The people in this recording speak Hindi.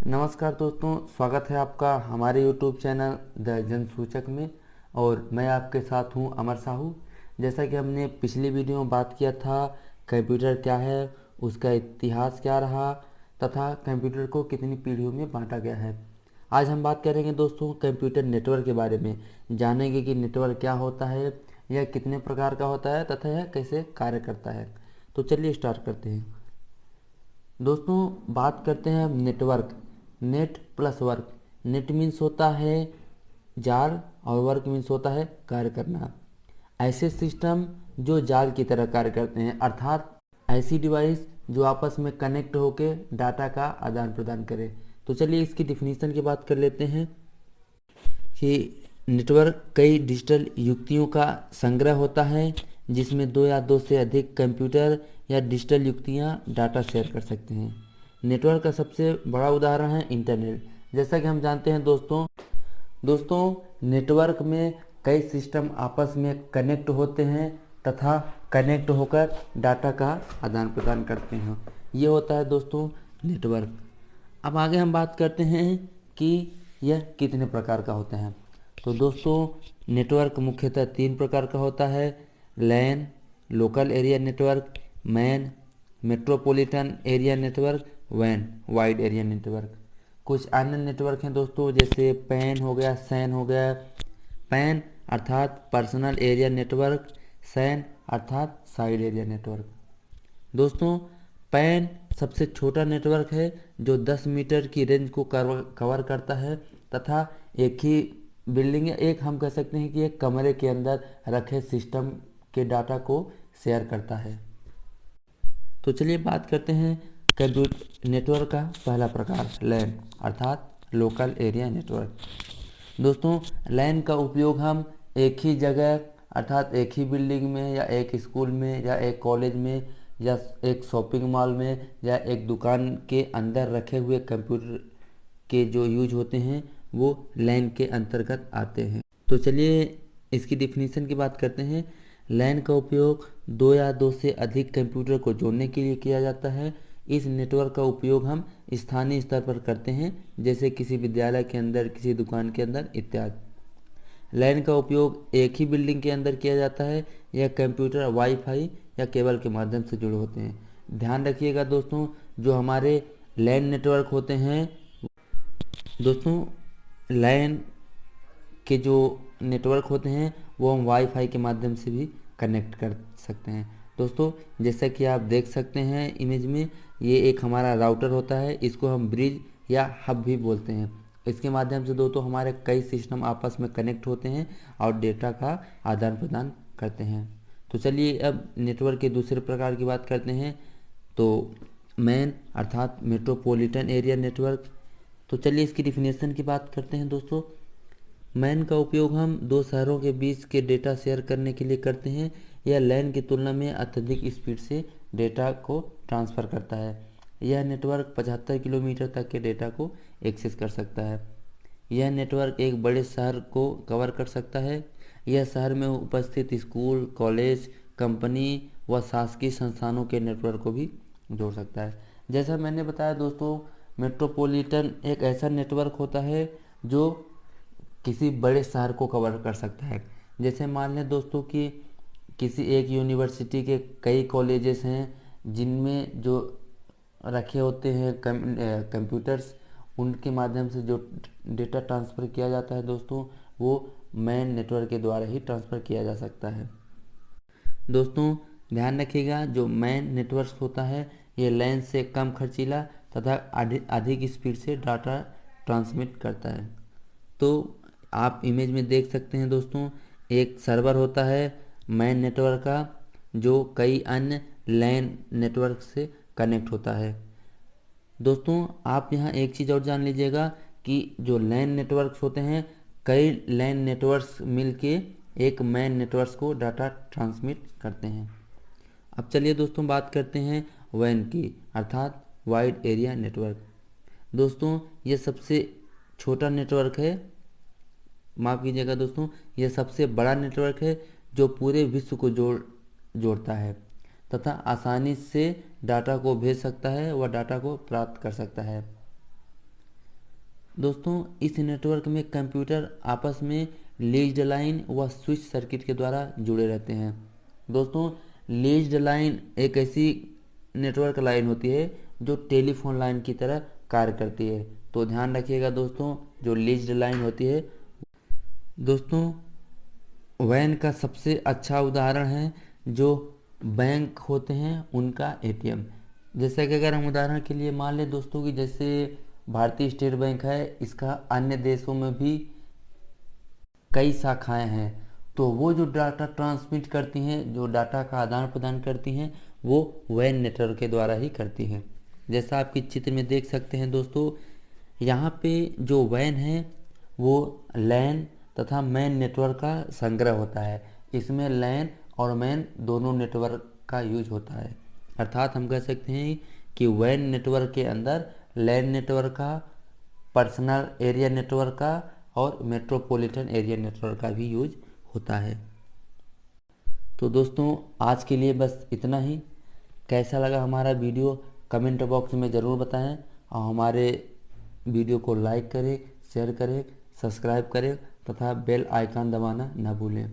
नमस्कार दोस्तों, स्वागत है आपका हमारे YouTube चैनल द जन सूचक में। और मैं आपके साथ हूं अमर साहू। जैसा कि हमने पिछली वीडियो में बात किया था, कंप्यूटर क्या है, उसका इतिहास क्या रहा तथा कंप्यूटर को कितनी पीढ़ियों में बांटा गया है। आज हम बात करेंगे दोस्तों कंप्यूटर नेटवर्क के बारे में। जानेंगे कि नेटवर्क क्या होता है, यह कितने प्रकार का होता है तथा यह कैसे कार्य करता है। तो चलिए स्टार्ट करते हैं। दोस्तों बात करते हैं network. Net plus work. Net means होता है जाल और वर्क मीन्स होता है कार्य करना। ऐसे सिस्टम जो जाल की तरह कार्य करते हैं, अर्थात ऐसी डिवाइस जो आपस में कनेक्ट होकर डाटा का आदान प्रदान करे। तो चलिए इसकी डिफिनीशन की बात कर लेते हैं कि नेटवर्क कई डिजिटल युक्तियों का संग्रह होता है जिसमें दो या दो से अधिक कंप्यूटर या डिजिटल युक्तियां डाटा शेयर कर सकते हैं। नेटवर्क का सबसे बड़ा उदाहरण है इंटरनेट। जैसा कि हम जानते हैं दोस्तों नेटवर्क में कई सिस्टम आपस में कनेक्ट होते हैं तथा कनेक्ट होकर डाटा का आदान प्रदान करते हैं। ये होता है दोस्तों नेटवर्क। अब आगे हम बात करते हैं कि यह कितने प्रकार का होता है। तो दोस्तों नेटवर्क मुख्यतः तीन प्रकार का होता है: LAN, local area network; MAN, metropolitan area network; वैन, वाइड एरिया नेटवर्क। कुछ अन्य नेटवर्क हैं दोस्तों, जैसे पैन हो गया, सैन हो गया। पैन अर्थात पर्सनल एरिया नेटवर्क, सैन अर्थात साइड एरिया नेटवर्क। दोस्तों पैन सबसे छोटा नेटवर्क है जो 10 मीटर की रेंज को कवर करता है तथा एक ही बिल्डिंग या एक हम कह सकते हैं कि एक कमरे के अंदर रखे सिस्टम के डाटा को शेयर करता है। तो चलिए बात करते हैं कंप्यूटर नेटवर्क का पहला प्रकार, लैन अर्थात लोकल एरिया नेटवर्क। दोस्तों लैन का उपयोग हम एक ही जगह अर्थात एक ही बिल्डिंग में या एक स्कूल में या एक कॉलेज में या एक शॉपिंग मॉल में या एक दुकान के अंदर रखे हुए कंप्यूटर के जो यूज होते हैं वो लैन के अंतर्गत आते हैं। तो चलिए इसकी डिफिनीशन की बात करते हैं। लैन का उपयोग दो या दो से अधिक कंप्यूटर को जोड़ने के लिए किया जाता है। इस नेटवर्क का उपयोग हम स्थानीय स्तर पर करते हैं, जैसे किसी विद्यालय के अंदर, किसी दुकान के अंदर इत्यादि। लैन का उपयोग एक ही बिल्डिंग के अंदर किया जाता है। यह कंप्यूटर वाईफाई या केबल के माध्यम से जुड़े होते हैं। ध्यान रखिएगा दोस्तों, जो हमारे लैन नेटवर्क होते हैं दोस्तों, लैन के जो नेटवर्क होते हैं वो हम वाईफाई के माध्यम से भी कनेक्ट कर सकते हैं। दोस्तों जैसा कि आप देख सकते हैं इमेज में, ये एक हमारा राउटर होता है। इसको हम ब्रिज या हब भी बोलते हैं। इसके माध्यम से दोस्तों हमारे कई सिस्टम आपस में कनेक्ट होते हैं और डेटा का आदान प्रदान करते हैं। तो चलिए अब नेटवर्क के दूसरे प्रकार की बात करते हैं, तो मैन अर्थात मेट्रोपॉलिटन एरिया नेटवर्क। तो चलिए इसकी डिफिनेशन की बात करते हैं दोस्तों। मैन का उपयोग हम दो शहरों के बीच के डेटा शेयर करने के लिए करते हैं। यह लैन की तुलना में अत्यधिक स्पीड से डेटा को ट्रांसफ़र करता है। यह नेटवर्क 75 किलोमीटर तक के डेटा को एक्सेस कर सकता है। यह नेटवर्क एक बड़े शहर को कवर कर सकता है। यह शहर में उपस्थित स्कूल, कॉलेज, कंपनी व शासकीय संस्थानों के नेटवर्क को भी जोड़ सकता है। जैसा मैंने बताया दोस्तों, मेट्रोपॉलिटन एक ऐसा नेटवर्क होता है जो किसी बड़े शहर को कवर कर सकता है। जैसे मान लें दोस्तों कि किसी एक यूनिवर्सिटी के कई कॉलेजेस हैं जिनमें जो रखे होते हैं कंप्यूटर्स, उनके माध्यम से जो डेटा ट्रांसफ़र किया जाता है दोस्तों, वो मैन नेटवर्क के द्वारा ही ट्रांसफ़र किया जा सकता है। दोस्तों ध्यान रखिएगा, जो मैन नेटवर्क होता है ये लैन से कम खर्चीला तथा अधिक स्पीड से डाटा ट्रांसमिट करता है। तो आप इमेज में देख सकते हैं दोस्तों, एक सर्वर होता है मैन नेटवर्क का जो कई अन्य लैन नेटवर्क से कनेक्ट होता है। दोस्तों आप यहाँ एक चीज़ और जान लीजिएगा कि जो लैन नेटवर्क्स होते हैं, कई लैन नेटवर्क्स मिलके एक मैन नेटवर्क को डाटा ट्रांसमिट करते हैं। अब चलिए दोस्तों बात करते हैं वैन की अर्थात वाइड एरिया नेटवर्क। दोस्तों ये सबसे छोटा नेटवर्क है, माफ़ कीजिएगा दोस्तों, यह सबसे बड़ा नेटवर्क है जो पूरे विश्व को जोड़ता है तथा आसानी से डाटा को भेज सकता है व डाटा को प्राप्त कर सकता है। दोस्तों इस नेटवर्क में कंप्यूटर आपस में लीज्ड लाइन व स्विच सर्किट के द्वारा जुड़े रहते हैं। दोस्तों लीज्ड लाइन एक ऐसी नेटवर्क लाइन होती है जो टेलीफोन लाइन की तरह कार्य करती है। तो ध्यान रखिएगा दोस्तों, जो लीज्ड लाइन होती है। दोस्तों वैन का सबसे अच्छा उदाहरण है जो बैंक होते हैं उनका एटीएम। जैसे कि अगर हम उदाहरण के लिए मान लें दोस्तों कि जैसे भारतीय स्टेट बैंक है, इसका अन्य देशों में भी कई शाखाएं हैं। तो वो जो डाटा ट्रांसमिट करती हैं, जो डाटा का आदान प्रदान करती हैं, वो वैन नेटवर्क के द्वारा ही करती हैं। जैसा आपके चित्र में देख सकते हैं दोस्तों, यहाँ पे जो वैन है वो लैन तथा मैन नेटवर्क का संग्रह होता है। इसमें लैन और मैन दोनों नेटवर्क का यूज होता है। अर्थात हम कह सकते हैं कि वैन नेटवर्क के अंदर लैन नेटवर्क का, पर्सनल एरिया नेटवर्क का और मेट्रोपॉलिटन एरिया नेटवर्क का भी यूज होता है। तो दोस्तों आज के लिए बस इतना ही। कैसा लगा हमारा वीडियो कमेंट बॉक्स में ज़रूर बताएं और हमारे वीडियो को लाइक करें, शेयर करें, सब्सक्राइब करें तथा बेल आइकन दबाना न भूलें।